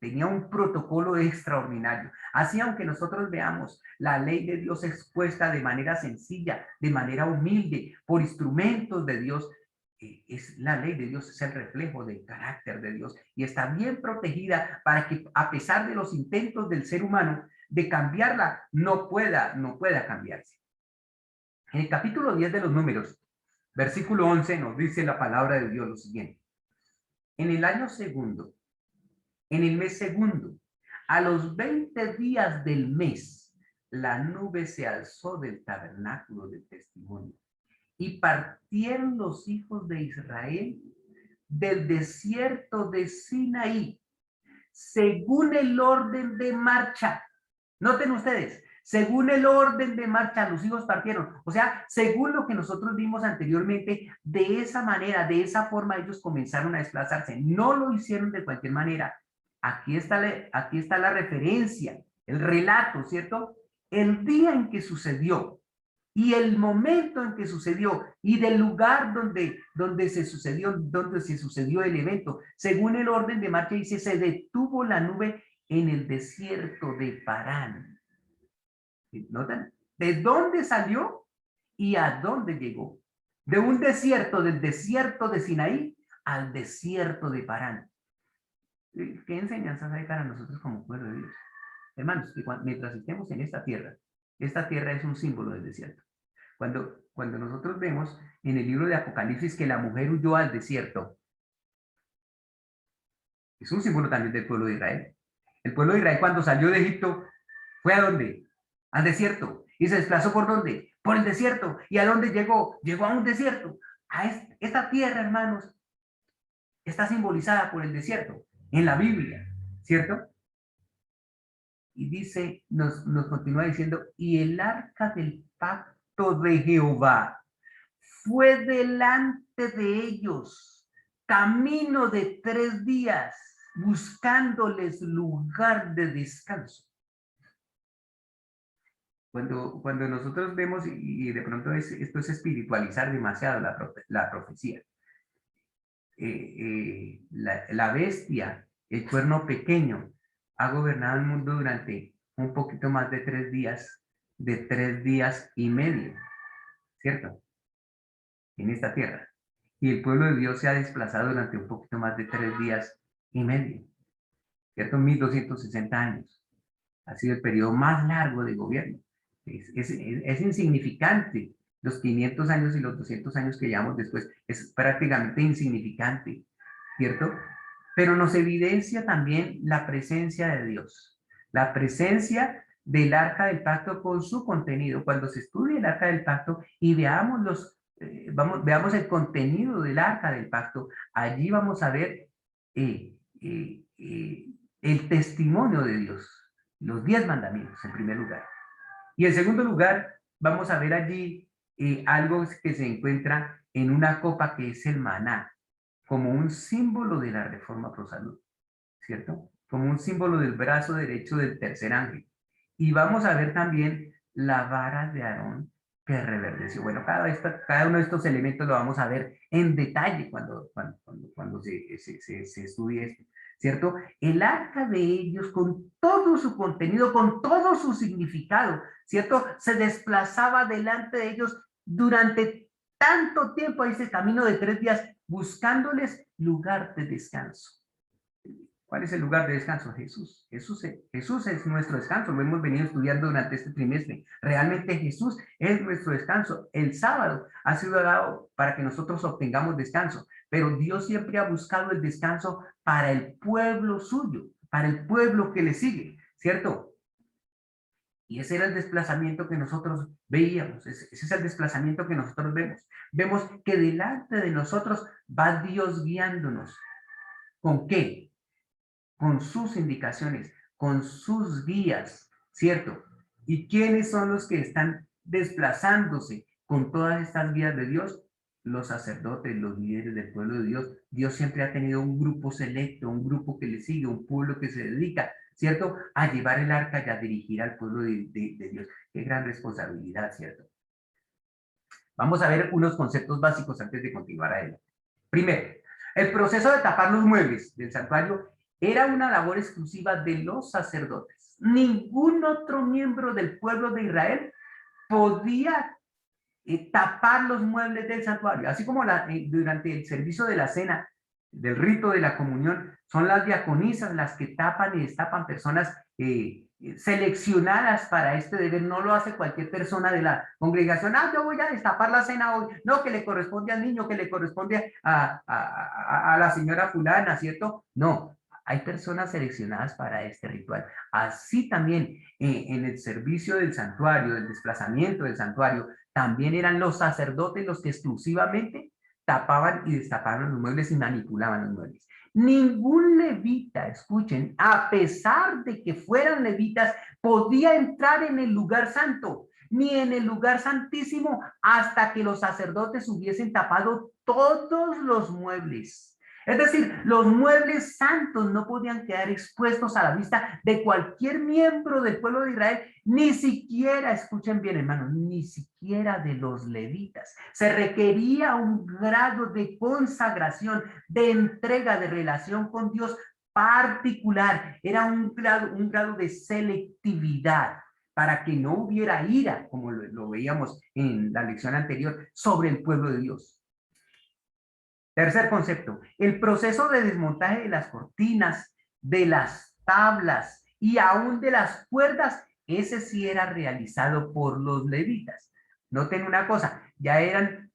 tenía un protocolo extraordinario. Así, aunque nosotros veamos la ley de Dios expuesta de manera sencilla, de manera humilde, por instrumentos de Dios, es la ley de Dios, es el reflejo del carácter de Dios, y está bien protegida para que, a pesar de los intentos del ser humano de cambiarla, no pueda cambiarse. En el capítulo 10 de los Números, versículo 11, nos dice la palabra de Dios lo siguiente: en el año segundo, en el mes segundo, a los 20 días del mes, la nube se alzó del tabernáculo del testimonio, y partieron los hijos de Israel del desierto de Sinaí, según el orden de marcha. Noten ustedes, según el orden de marcha, los hijos partieron. O sea, según lo que nosotros vimos anteriormente, de esa manera, de esa forma, ellos comenzaron a desplazarse. No lo hicieron de cualquier manera. Aquí está la referencia, el relato, ¿cierto? El día en que sucedió y el momento en que sucedió y del lugar donde se sucedió el evento. Según el orden de marcha, dice, se detuvo la nube en el desierto de Parán. ¿Notan? ¿De dónde salió y a dónde llegó? De un desierto, del desierto de Sinaí al desierto de Parán. ¿Qué enseñanzas hay para nosotros como pueblo de Dios? Hermanos, que mientras estemos en esta tierra es un símbolo del desierto. Cuando nosotros vemos en el libro de Apocalipsis que la mujer huyó al desierto, es un símbolo también del pueblo de Israel. El pueblo de Israel, cuando salió de Egipto, ¿fue a dónde? Al desierto. ¿Y se desplazó por dónde? Por el desierto. ¿Y a dónde llegó? Llegó a un desierto. Esta tierra, hermanos, está simbolizada por el desierto en la Biblia, ¿cierto? Y dice, nos continúa diciendo, y el arca del pacto de Jehová fue delante de ellos, camino de 3 días, buscándoles lugar de descanso. Cuando nosotros vemos, y de pronto esto es espiritualizar demasiado la profecía, la bestia, el cuerno pequeño, ha gobernado el mundo durante un poquito más de 3 días, de 3 días y medio, ¿cierto? En esta tierra. Y el pueblo de Dios se ha desplazado durante un poquito más de 3 días y medio, ¿cierto? 1260 años. Ha sido el periodo más largo de gobierno. Es insignificante. Los 500 años y los 200 años que llevamos después es prácticamente insignificante, ¿cierto? Pero nos evidencia también la presencia de Dios, la presencia del arca del pacto con su contenido. Cuando se estudie el arca del pacto y veamos el contenido del arca del pacto, allí vamos a ver el testimonio de Dios, los 10 mandamientos en primer lugar. Y en segundo lugar, vamos a ver allí algo que se encuentra en una copa que es el maná, como un símbolo de la reforma pro salud, ¿cierto? Como un símbolo del brazo derecho del tercer ángel. Y vamos a ver también la vara de Aarón que reverdeció. Bueno, cada uno de estos elementos lo vamos a ver en detalle cuando se estudie esto, ¿cierto? El arca de ellos, con todo su contenido, con todo su significado, ¿cierto? Se desplazaba delante de ellos durante tanto tiempo a ese camino de 3 días, buscándoles lugar de descanso. ¿Cuál es el lugar de descanso? Jesús. Jesús es nuestro descanso. Lo hemos venido estudiando durante este trimestre. Realmente Jesús es nuestro descanso. El sábado ha sido dado para que nosotros obtengamos descanso, pero Dios siempre ha buscado el descanso para el pueblo suyo, para el pueblo que le sigue, ¿cierto? Y ese era el desplazamiento que nosotros veíamos, ese es el desplazamiento que nosotros vemos. Vemos que delante de nosotros va Dios guiándonos. ¿Con qué? Con sus indicaciones, con sus guías, ¿cierto? ¿Y quiénes son los que están desplazándose con todas estas guías de Dios? Los sacerdotes, los líderes del pueblo de Dios. Dios siempre ha tenido un grupo selecto, un grupo que le sigue, un pueblo que se dedica, ¿cierto?, a llevar el arca y a dirigir al pueblo de Dios. Qué gran responsabilidad, ¿cierto? Vamos a ver unos conceptos básicos antes de continuar adelante. Primero, el proceso de tapar los muebles del santuario era una labor exclusiva de los sacerdotes. Ningún otro miembro del pueblo de Israel podía tapar los muebles del santuario, así como durante el servicio de la cena, del rito de la comunión, son las diaconisas las que tapan y destapan, personas seleccionadas para este deber. No lo hace cualquier persona de la congregación. Yo voy a destapar la cena hoy. No, que le corresponde al niño, que le corresponde a la señora fulana, ¿cierto? No, hay personas seleccionadas para este ritual. Así también en el servicio del santuario, del desplazamiento del santuario, también eran los sacerdotes los que exclusivamente tapaban y destapaban los muebles y manipulaban los muebles. Ningún levita, escuchen, a pesar de que fueran levitas, podía entrar en el lugar santo, ni en el lugar santísimo, hasta que los sacerdotes hubiesen tapado todos los muebles. Es decir, los muebles santos no podían quedar expuestos a la vista de cualquier miembro del pueblo de Israel, ni siquiera, escuchen bien hermanos, ni siquiera de los levitas. Se requería un grado de consagración, de entrega, de relación con Dios particular. Era un grado de selectividad para que no hubiera ira, como lo veíamos en la lección anterior, sobre el pueblo de Dios. Tercer concepto, el proceso de desmontaje de las cortinas, de las tablas y aún de las cuerdas, ese sí era realizado por los levitas. Noten una cosa, ya eran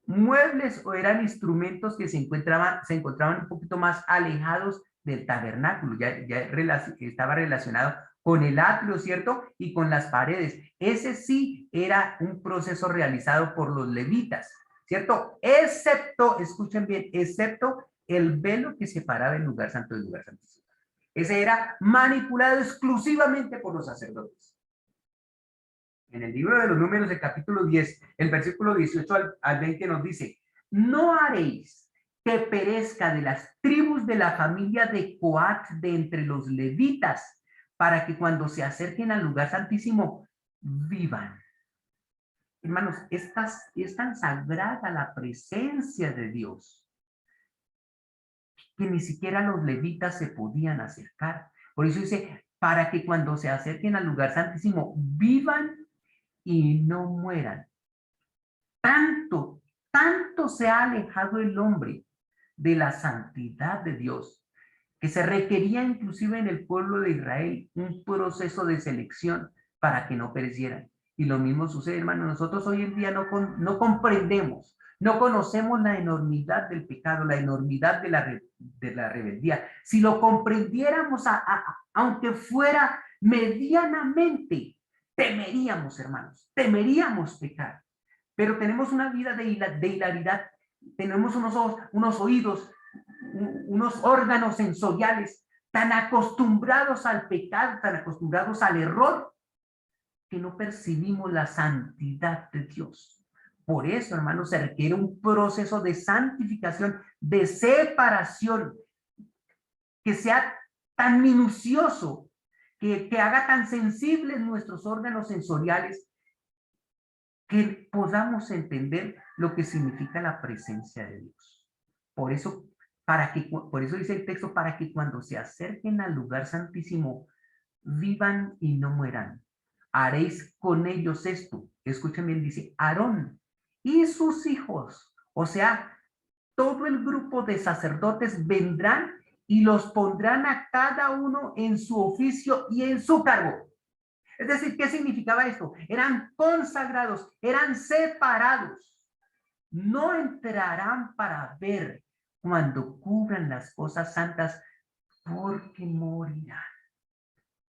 muebles o eran instrumentos que se encontraban un poquito más alejados del tabernáculo, ya estaba relacionado con el atrio, ¿cierto? Y con las paredes. Ese sí era un proceso realizado por los levitas, ¿cierto? Excepto, escuchen bien, excepto el velo que separaba el lugar santo del lugar santísimo. Ese era manipulado exclusivamente por los sacerdotes. En el libro de los Números, el capítulo 10, el versículo 18 al 20 nos dice: no haréis que perezca de las tribus de la familia de Coat de entre los levitas, para que cuando se acerquen al lugar santísimo vivan. Hermanos, es tan sagrada la presencia de Dios que ni siquiera los levitas se podían acercar. Por eso dice, para que cuando se acerquen al lugar santísimo vivan y no mueran. Tanto se ha alejado el hombre de la santidad de Dios, que se requería inclusive en el pueblo de Israel un proceso de selección para que no perecieran. Y lo mismo sucede, hermano. Nosotros hoy en día no comprendemos, no conocemos la enormidad del pecado, la enormidad de la rebeldía. Si lo comprendiéramos, aunque fuera medianamente, temeríamos, hermanos, temeríamos pecar. Pero tenemos una vida de hilaridad, tenemos unos oídos, unos órganos sensoriales tan acostumbrados al pecado, tan acostumbrados al error, que no percibimos la santidad de Dios. Por eso, hermanos, se requiere un proceso de santificación, de separación, que sea tan minucioso, que haga tan sensibles nuestros órganos sensoriales, que podamos entender lo que significa la presencia de Dios. Por eso dice el texto, para que cuando se acerquen al lugar santísimo, vivan y no mueran. Haréis con ellos esto. Escuchen bien, dice Aarón y sus hijos. O sea, todo el grupo de sacerdotes vendrán y los pondrán a cada uno en su oficio y en su cargo. Es decir, ¿qué significaba esto? Eran consagrados, eran separados. No entrarán para ver cuando cubran las cosas santas, porque morirán.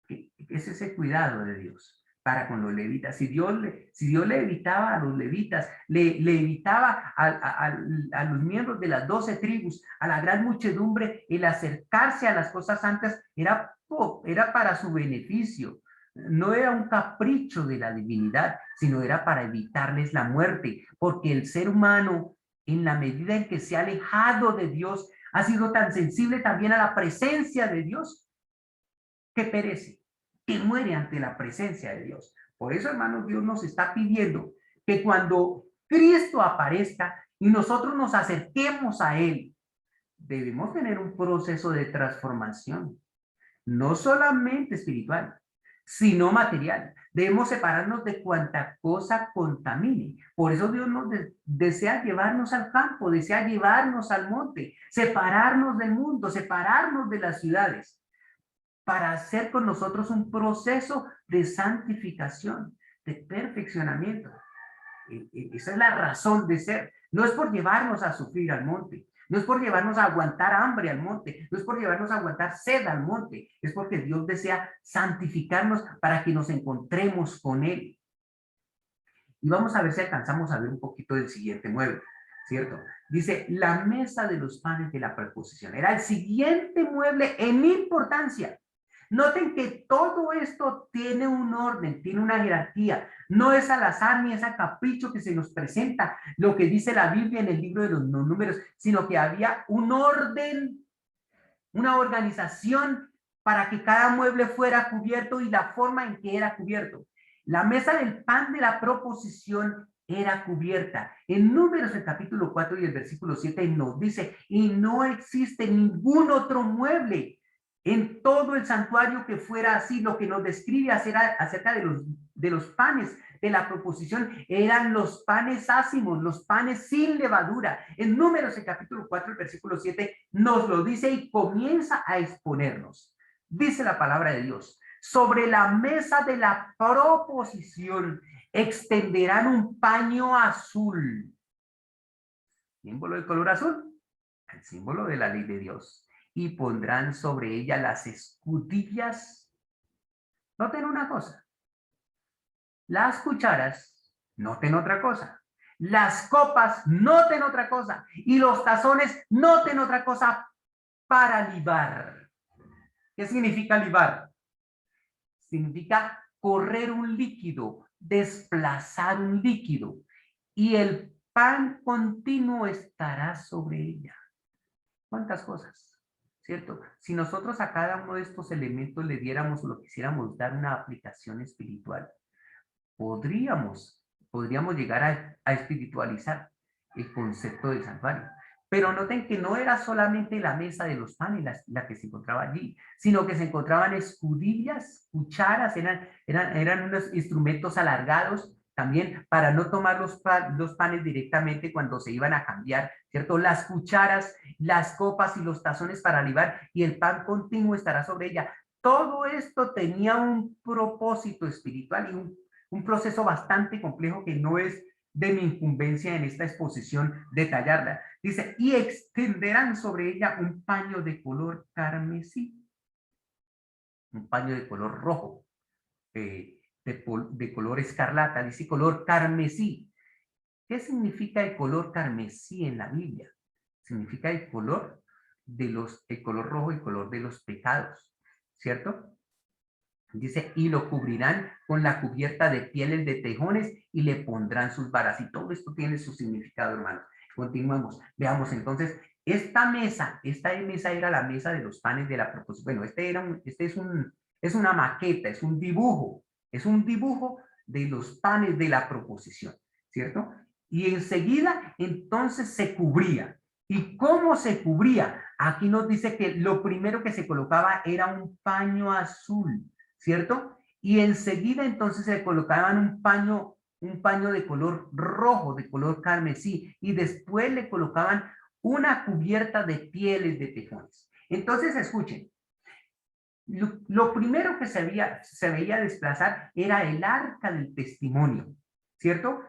Es ese cuidado de Dios. para con los levitas. Si Dios le evitaba a los levitas, le evitaba a los miembros de las 12 tribus, a la gran muchedumbre, el acercarse a las cosas santas, era para su beneficio. No era un capricho de la divinidad, sino era para evitarles la muerte, porque el ser humano, en la medida en que se ha alejado de Dios, ha sido tan sensible también a la presencia de Dios, que perece, que muere ante la presencia de Dios. Por eso, hermanos, Dios nos está pidiendo que cuando Cristo aparezca y nosotros nos acerquemos a Él, debemos tener un proceso de transformación, no solamente espiritual, sino material. Debemos separarnos de cuanta cosa contamine. Por eso Dios nos desea llevarnos al campo, desea llevarnos al monte, separarnos del mundo, separarnos de las ciudades, para hacer con nosotros un proceso de santificación, de perfeccionamiento. Esa es la razón de ser. No es por llevarnos a sufrir al monte, no es por llevarnos a aguantar hambre al monte, no es por llevarnos a aguantar sed al monte, es porque Dios desea santificarnos para que nos encontremos con Él. Y vamos a ver si alcanzamos a ver un poquito del siguiente mueble, ¿cierto? Dice, la mesa de los panes de la preposición. Era el siguiente mueble en importancia. Noten que todo esto tiene un orden, tiene una jerarquía. No es al azar ni es a capricho que se nos presenta lo que dice la Biblia en el libro de los números, sino que había un orden, una organización para que cada mueble fuera cubierto y la forma en que era cubierto. La mesa del pan de la proposición era cubierta. En Números, el capítulo 4 y el versículo 7 nos dice, y no existe ningún otro mueble en todo el santuario que fuera así. Lo que nos describe acerca de los panes de la proposición eran los panes ácimos, los panes sin levadura. En Números, el capítulo 4, el versículo 7, nos lo dice y comienza a exponernos. Dice la palabra de Dios, sobre la mesa de la proposición extenderán un paño azul. Símbolo del color azul, el símbolo de la ley de Dios. Y pondrán sobre ella las escudillas. Noten una cosa. Las cucharas, noten otra cosa. Las copas, noten otra cosa. Y los tazones, noten otra cosa, para libar. ¿Qué significa libar? Significa correr un líquido, desplazar un líquido. Y el pan continuo estará sobre ella. ¿Cuántas cosas? ¿Cierto? Si nosotros a cada uno de estos elementos le diéramos o lo quisiéramos dar una aplicación espiritual, podríamos llegar a espiritualizar el concepto del santuario. Pero noten que no era solamente la mesa de los panes la que se encontraba allí, sino que se encontraban escudillas, cucharas, eran unos instrumentos alargados también para no tomar los panes directamente cuando se iban a cambiar, ¿cierto? Las cucharas, las copas y los tazones para libar, y el pan continuo estará sobre ella. Todo esto tenía un propósito espiritual y un proceso bastante complejo que no es de mi incumbencia en esta exposición detallarla. Dice, y extenderán sobre ella un paño de color carmesí, un paño de color rojo, de color escarlata, dice color carmesí. ¿Qué significa el color carmesí en la Biblia? Significa el color rojo, el color de los pecados, ¿cierto? Dice, y lo cubrirán con la cubierta de pieles de tejones y le pondrán sus varas. Y todo esto tiene su significado, hermanos. Continuamos. Veamos entonces, esta mesa era la mesa de los panes de la proposición. Bueno, es una maqueta, es un dibujo de los panes de la proposición, ¿cierto? Y enseguida, entonces, se cubría. ¿Y cómo se cubría? Aquí nos dice que lo primero que se colocaba era un paño azul, ¿cierto? Y enseguida entonces se colocaban un paño de color rojo, de color carmesí, y después le colocaban una cubierta de pieles de tejones. Entonces, escuchen, lo primero que se veía desplazar era el arca del testimonio, ¿cierto?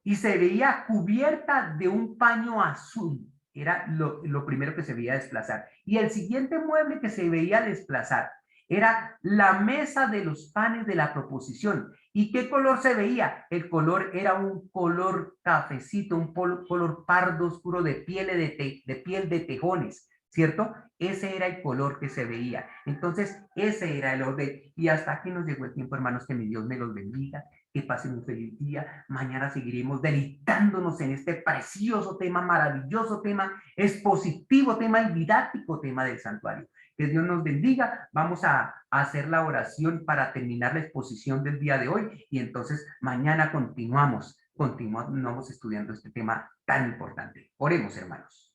Y se veía cubierta de un paño azul, era lo primero que se veía desplazar. Y el siguiente mueble que se veía desplazar Era la mesa de los panes de la proposición. ¿Y qué color se veía? El color era un color cafecito, un color pardo oscuro de piel de tejones, ¿cierto? Ese era el color que se veía. Entonces, ese era el orden. Y hasta aquí nos llegó el tiempo, hermanos, que mi Dios me los bendiga, que pasen un feliz día. Mañana seguiremos deleitándonos en este precioso tema, maravilloso tema, expositivo tema y didáctico tema del santuario. Que Dios nos bendiga. Vamos a hacer la oración para terminar la exposición del día de hoy y entonces mañana continuamos estudiando este tema tan importante. Oremos, hermanos.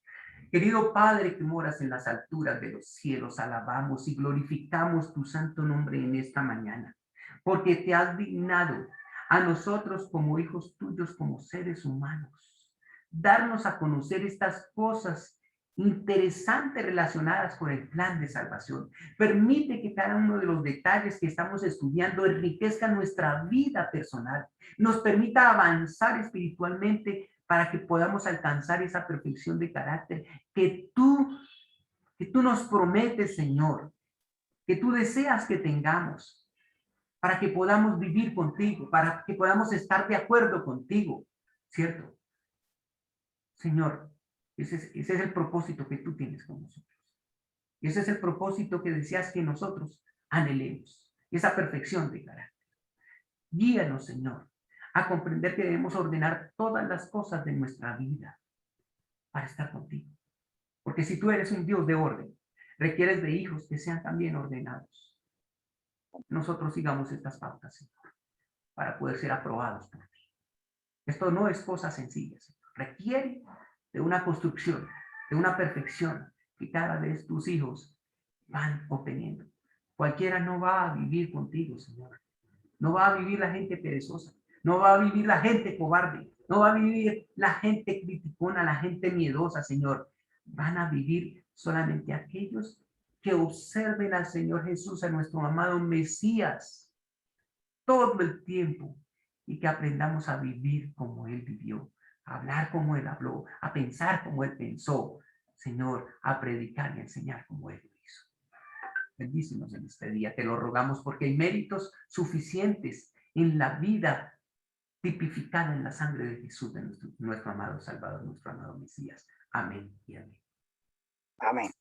Querido Padre que moras en las alturas de los cielos, alabamos y glorificamos tu santo nombre en esta mañana, porque te has dignado a nosotros como hijos tuyos, como seres humanos, darnos a conocer estas cosas interesantes relacionadas con el plan de salvación. Permite que cada uno de los detalles que estamos estudiando enriquezca nuestra vida personal, nos permita avanzar espiritualmente para que podamos alcanzar esa perfección de carácter que tú nos prometes, Señor, que tú deseas que tengamos, para que podamos vivir contigo, para que podamos estar de acuerdo contigo, ¿cierto? Señor, ese es el propósito que tú tienes con nosotros. Y ese es el propósito que deseas que nosotros anhelemos, esa perfección de carácter. Guíanos, Señor, a comprender que debemos ordenar todas las cosas de nuestra vida para estar contigo. Porque si tú eres un Dios de orden, requieres de hijos que sean también ordenados. Nosotros sigamos estas pautas, Señor, para poder ser aprobados por ti. Esto no es cosa sencilla, Señor. Requiere de una construcción, de una perfección que cada vez tus hijos van obteniendo. Cualquiera no va a vivir contigo, Señor. No va a vivir la gente perezosa. No va a vivir la gente cobarde. No va a vivir la gente criticona, la gente miedosa, Señor. Van a vivir solamente aquellos que observen al Señor Jesús, a nuestro amado Mesías, todo el tiempo y que aprendamos a vivir como Él vivió, a hablar como Él habló, a pensar como Él pensó, Señor, a predicar y a enseñar como Él lo hizo. Bendícenos en este día, te lo rogamos porque hay méritos suficientes en la vida tipificada en la sangre de Jesús, de nuestro amado Salvador, nuestro amado Mesías. Amén y amén. Amén.